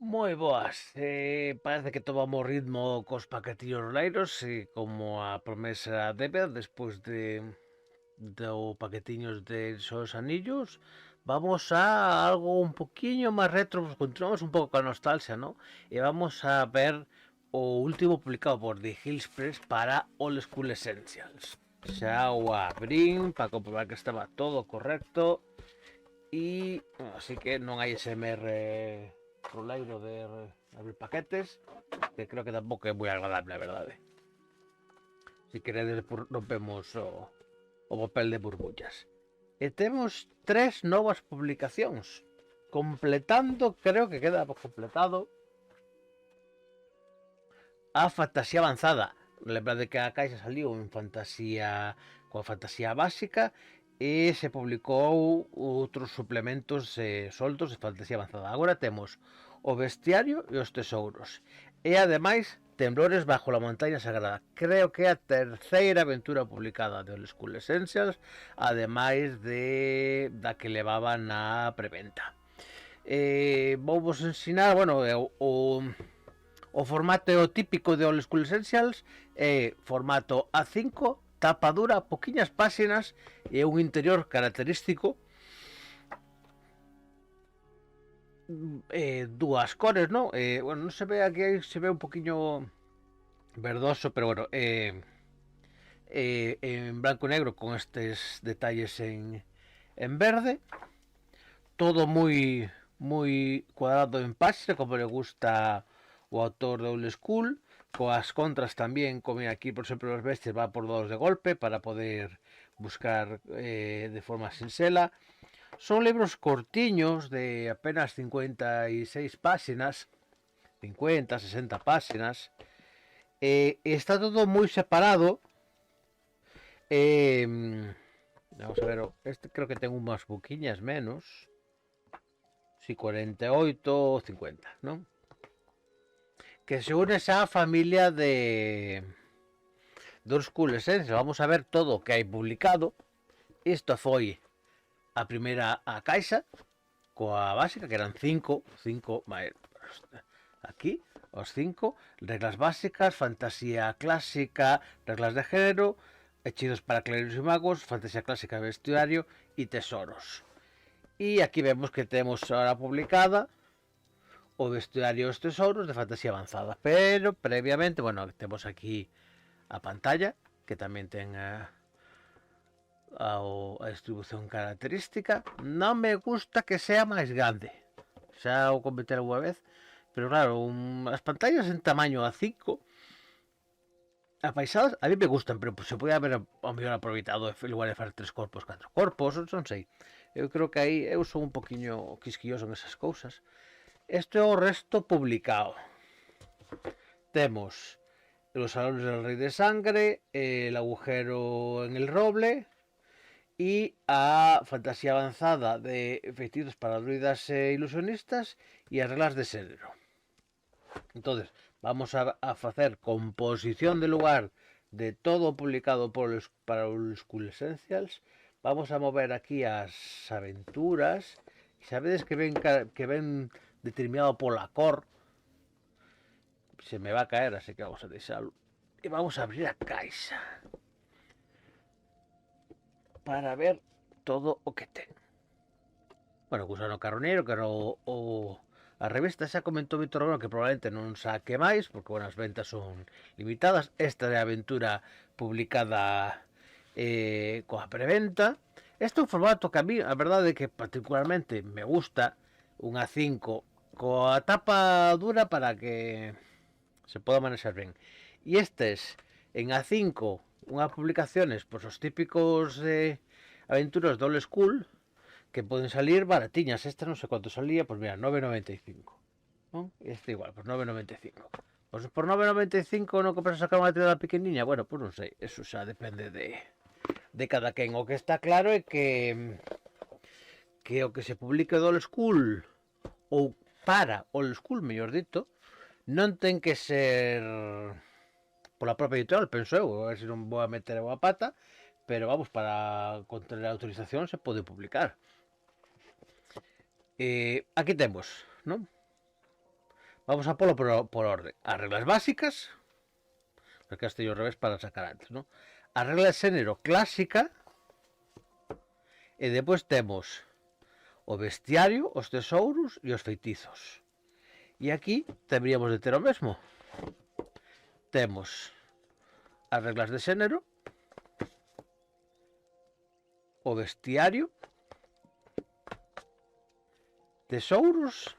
Moi boas, parece que tomamos ritmo cos paquetillos roleiros e como a promesa debe, despois do paquetiños de Os Anillos, vamos a algo un poquinho máis retro, pues continuamos un pouco con a nostalgia, ¿no? E vamos a ver o último publicado por The Hills Press para Old School Essentials. Xa o abrín para comprobar que estaba todo correcto e así que non hai SMR roleiro de abrir paquetes, que creo que tampouco é moi agradable, a verdade. Si queredes rompemos o papel de burbullas. E temos tres novas publicacións, completando, creo que queda completado a fantasía avanzada. Lembrade que a caixa saliu en fantasía coa fantasía básica e se publicou outros suplementos soltos de fantasía avanzada. Agora temos o bestiario e os tesouros. E ademais Temblores bajo la montaña sagrada. Creo que é a terceira aventura publicada de Old School Essentials, ademais da que levaba na preventa. Vou vos ensinar, bueno, o formato é o típico de Old School Essentials, formato A5, tapa dura, poquiñas páxinas e un interior característico, dúas cores, ¿no? Bueno, non se ve aquí, se ve un poquinho verdoso, pero bueno, en blanco e negro con estes detalles en verde, todo moi cuadrado en páxina, como le gusta o autor de Old School, coas contras tamén, como aquí, por exemplo, os bestias va por dos de golpe para poder buscar de forma sinxela. Son libros cortiños de apenas 56 páxinas, 50, 60 páxinas. Está todo moi separado. Vamos a ver, este creo que ten unhas boquiñas menos. Si 48 ou 50, non? Que se une xa a familia de Old School Essentials. Vamos a ver todo o que hai publicado. Isto foi a primeira a caixa coa básica, que eran 5 aquí, os 5 reglas básicas, fantasía clásica, reglas de género, hechizos para clérigos e magos, fantasía clásica, vestuario e tesoros. E aquí vemos que temos ahora publicada o vestuario e os tesouros de fantasía avanzada, pero previamente, bueno, temos aquí a pantalla, que tamén ten a distribución característica. Non me gusta que sea máis grande, xa o comentei alguna vez, pero claro, as pantallas en tamaño A5 apaisadas a mí me gustan, pero se pode haber ao mellor aproveitado en lugar de facer 3 corpos, 4 corpos, non sei. Eu creo que aí eu son un poquinho quisquilloso en esas cousas. Este é o resto publicado. Temos Los salones del rey de sangre, El agujero en el roble y a fantasía avanzada de efectivos para druidas e ilusionistas y as reglas de Cedro. Entonces, vamos a facer composición de lugar de todo publicado para Old School Essentials. Vamos a mover aquí as aventuras. Sabedes que ven determinado pola cor. Se me va a caer, así que vamos a deixalo. E vamos a abrir a caixa para ver todo o que ten. Bueno, Gusano Carroñeiro, que era a revista, xa comentou Víctor Romero que probablemente non saque máis, porque bueno, as ventas son limitadas. Esta é a aventura publicada coa preventa. Este é un formato que a mí, a verdade é que particularmente me gusta, un A5 coa tapa dura para que se poda manexar ben. E estes en A5, unhas publicaciones, pois os típicos aventuras do Old School, que poden salir baratiñas. Esta non sei quanto salía, pois mira, 9,95, non? Este igual, pois 9,95. Pois por 9,95 non compras sacar unha tirada pequeniña. Bueno, pois non sei, eso xa depende de cada quen. O que está claro é que o que se publique do Old School, ou para Old School, mellor dito, non ten que ser pola propia editorial, penso eu, a ver se non vou a meter a pata, pero vamos, para contra a autorización se pode publicar. Aquí temos, non? Vamos a polo por orden. As reglas básicas, porque este yo ao revés para sacar antes, ¿no? A regla de xénero clásica, e depois temos o bestiario, os tesouros e os feitizos. E aquí deberíamos de ter o mesmo. Temos as reglas de xénero, o bestiario, tesouros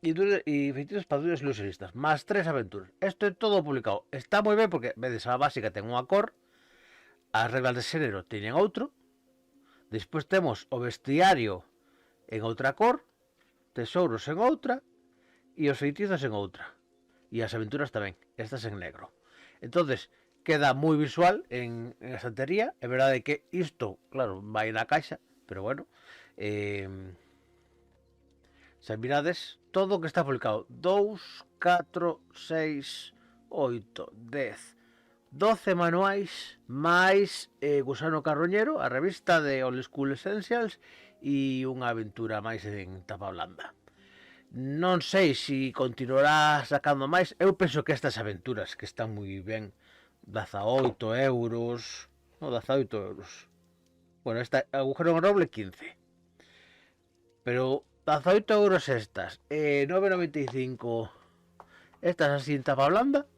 y feitiços para duros ilusionistas, más 3 aventuras. Esto é todo publicado. Está moi ben porque, vedes, a básica ten unha cor, as reglas de xénero teñen outro, despois temos o bestiario en outra cor, tesouros en outra, e os feitizos en outra. E as aventuras tamén, estas en negro. Entonces, queda moi visual en a estantería. É verdade que isto, claro, vai na caixa, pero bueno, se mirades, todo o que está publicado, 2, 4, 6, 8, 10, 12 manuais, máis Gusano Carroñero, a revista de Old School Essentials, e unha aventura máis en tapa blanda. Non sei se continuará sacando máis. Eu penso que estas aventuras, que están moi ben, 18 euros, no, 18 euros. Bueno, esta agujero en roble 15. Pero 18 euros estas, 9,95 estas así en tapa blanda.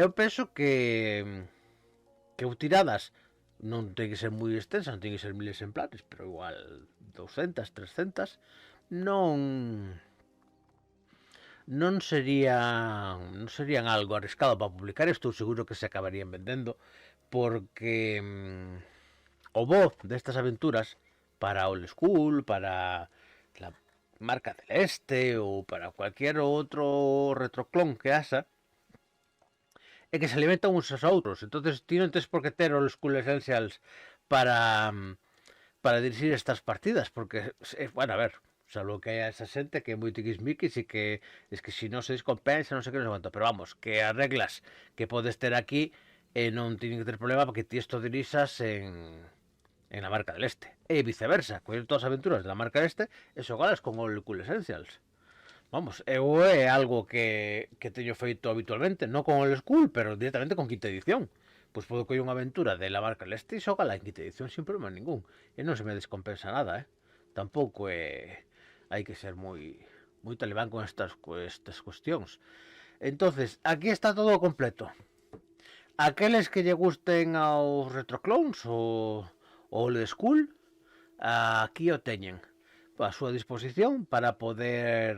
Eu penso que tiradas non ten que ser moi extensas, non ten que ser 1000 exemplares, pero igual 200, 300 non serían algo arriscado para publicar. Estou seguro que se acabarían vendendo, porque o voz destas aventuras para Old School, para la marca Celeste ou para cualquier outro retroclon que haxa, é que se alimentan uns aos outros. Entonces ti non tes por que ter Old School Essentials para dirixir estas partidas, porque, bueno, a ver, salvo que haya esa xente que é moi tiquismiquis e que es que se non se descompensa, non sei que non se aguanta, pero vamos, que as reglas que podes ter aquí non tienen que ter problema porque ti isto dirixas en la marca del este, e viceversa, coller todas as aventuras de la marca del este e xogalas con Old School Essentials. Vamos, eu é algo que teño feito habitualmente, non con Old School, pero directamente con quinta edición. Pois podo coller unha aventura de la marca del este e xogala en quinta edición sin problema ningún, e non se me descompensa nada, tampouco hai que ser moi talibán con estas cuestións. Entonces, aquí está todo completo. Aqueles que lle gusten aos retroclones ou Old School, aquí o teñen a súa disposición para poder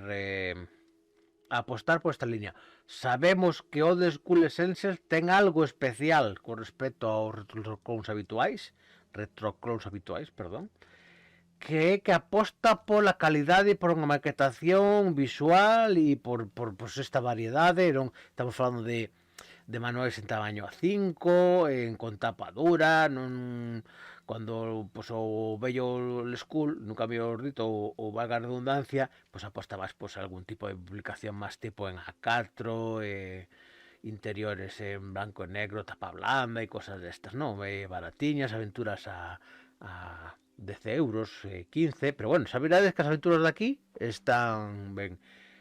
apostar por esta línea. Sabemos que Old School Essentials ten algo especial con respecto aos retroclones habituais, que é que aposta pola calidade, por unha maquetación visual e por esta variedade. Non estamos falando de manuais en tamaño A5, con tapa dura, non cando pues, o bello school, nunca mellor dito, o valga a redundancia, pues aposta máis pues, algún tipo de publicación máis tipo en A4, interiores en blanco e negro, tapa blanda e cosas destas, non? Baratiñas, aventuras a 10 euros, 15, pero bueno, sabirades que as aventuras de aquí están ben.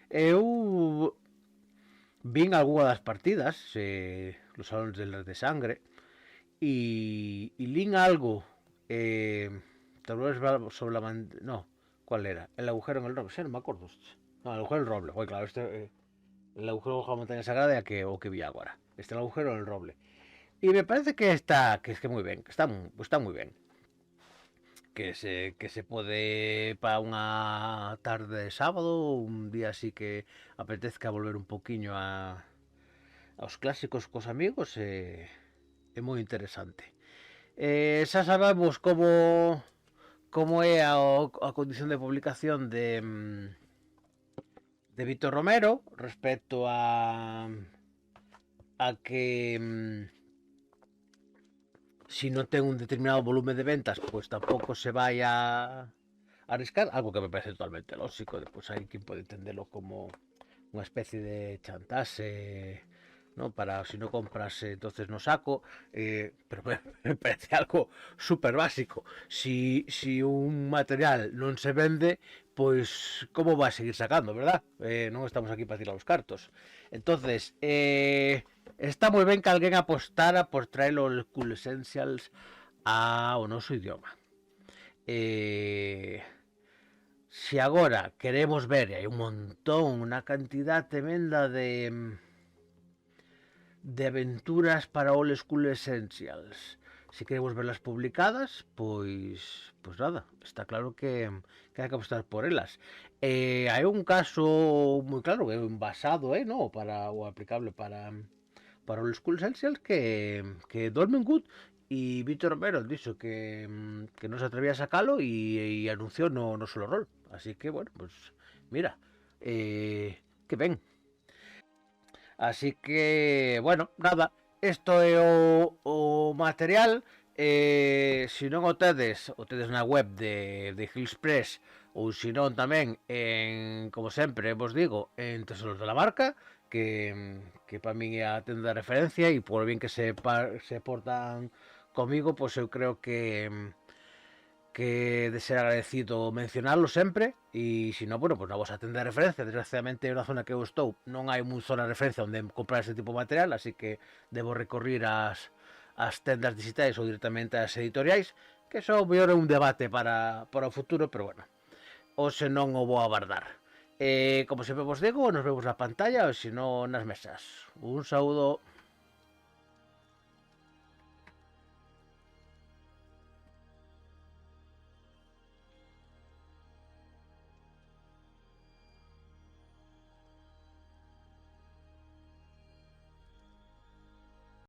Eu vin algunha das partidas, los salones de sangre, y lín algo, tal vez sobre la no, ¿cuál era? El agujero en el roble, sí, no me acuerdo. No, el agujero en el roble, claro, el agujero bajo la montaña sagrada é que o que vi agora. Este é el agujero en el roble. Y me parece que está, que moi ben, que está moi ben. Que se pode para unha tarde de sábado, un día así que apetezca volver un poquinho aos clásicos cos amigos, é moi interesante. Xa sabemos como é a condición de publicación de Víctor Romero respecto a que si non ten un determinado volumen de ventas, pois tampouco se vai a arriscar, algo que me parece totalmente lógico. Depois hai quen pode entendelo como unha especie de chantaxe ¿no? Para si no compras entonces no saco, pero me parece algo súper básico. Si un material non se vende, pois como va a seguir sacando, verdad? Non estamos aquí para tirar os cartos. Entonces, está moi ben que alguén apostara por traer os Cool Essentials ao noso idioma. Eh, si agora queremos ver, e hai un montón, unha cantidad tremenda de aventuras para Old School Essentials. Si queremos verlas publicadas, pois nada, está claro que hai que apostar por elas. Hai un caso moi claro, que é basado, no, para o aplicable para Old School Essentials que Dolmen Good y Víctor Romero dixo que non se atrevía a sacalo e anunciou no solo rol. Así que, bueno, pues mira, que ben. Así que, bueno, nada, isto é o material. Se non o tedes na web de Hillspress ou se non tamén como sempre vos digo, en Tesoros de la Marca, que para min é a tenda de referencia e por bien que se portan comigo, pois eu creo que de ser agradecido mencionarlo sempre e se non, bueno, pues na vosa tenda de referencia, desgraciadamente na zona que eu estou non hai moi zona de referencia onde comprar ese tipo de material, así que debo recorrer as tendas digitais ou directamente ás editoriais, que eso mellor é un debate para o futuro, pero bueno, ou se non o vou abardar. Como sempre vos digo, nos vemos na pantalla ou se non nas mesas. Un saúdo.